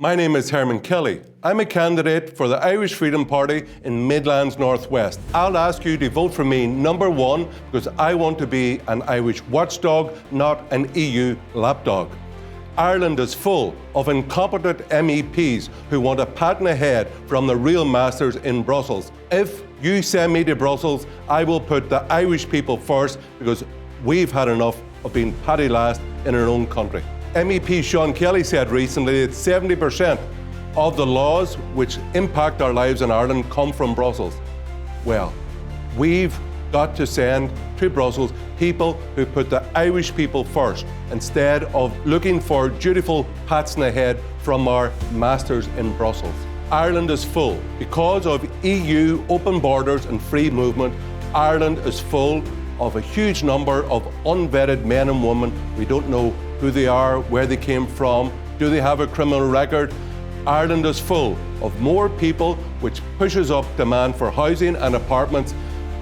My name is Hermann Kelly. I'm a candidate for the Irish Freedom Party in Midlands-North-West. I'll ask you to vote for me, number one, because I want to be an Irish watchdog, not an EU lapdog. Ireland is full of incompetent MEPs who want a pat in the head from the real masters in Brussels. If you send me to Brussels, I will put the Irish people first because we've had enough of being patty last in our own country. MEP Sean Kelly said recently that 70% of the laws which impact our lives in Ireland come from Brussels. Well, we've got to send to Brussels people who put the Irish people first instead of looking for dutiful pats in the head from our masters in Brussels. Ireland is full. Because of EU open borders and free movement, Ireland is full of a huge number of unvetted men and women. We don't know who they are, where they came from, do they have a criminal record? Ireland is full of more people, which pushes up demand for housing and apartments,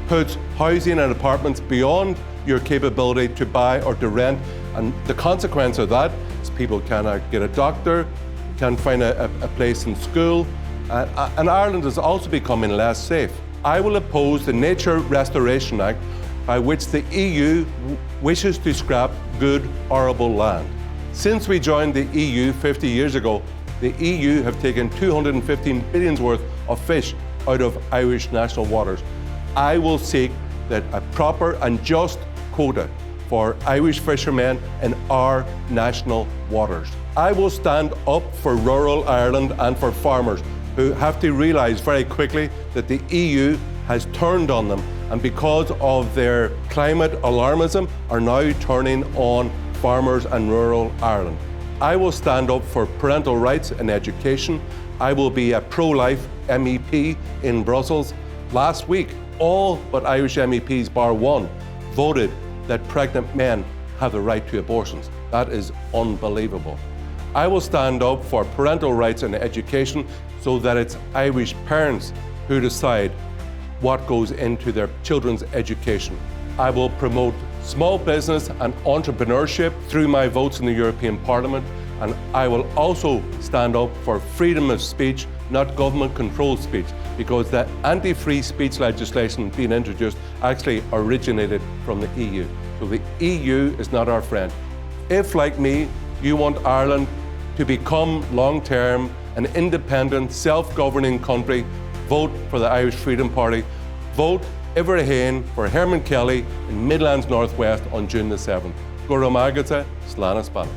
puts housing and apartments beyond your capability to buy or to rent. And the consequence of that is people cannot get a doctor, can't find a place in school, and Ireland is also becoming less safe. I will oppose the Nature Restoration Act, by which the EU wishes to scrap good, arable land. Since we joined the EU 50 years ago, the EU have taken 215 billion worth of fish out of Irish national waters. I will seek that a proper and just quota for Irish fishermen in our national waters. I will stand up for rural Ireland and for farmers who have to realise very quickly that the EU has turned on them, and because of their climate alarmism are now turning on farmers and rural Ireland. I will stand up for parental rights in education. I will be a pro-life MEP in Brussels. Last week, all but Irish MEPs, bar one, voted that pregnant men have the right to abortions. That is unbelievable. I will stand up for parental rights in education so that it's Irish parents who decide what goes into their children's education. I will promote small business and entrepreneurship through my votes in the European Parliament, and I will also stand up for freedom of speech, not government-controlled speech, because the anti-free speech legislation being introduced actually originated from the EU. So the EU is not our friend. If, like me, you want Ireland to become long-term an independent, self-governing country, vote for the Irish Freedom Party. Vote Ibrahim for Hermann Kelly in Midlands-North-West on June the 7th. Gura Magata, Slana Spana.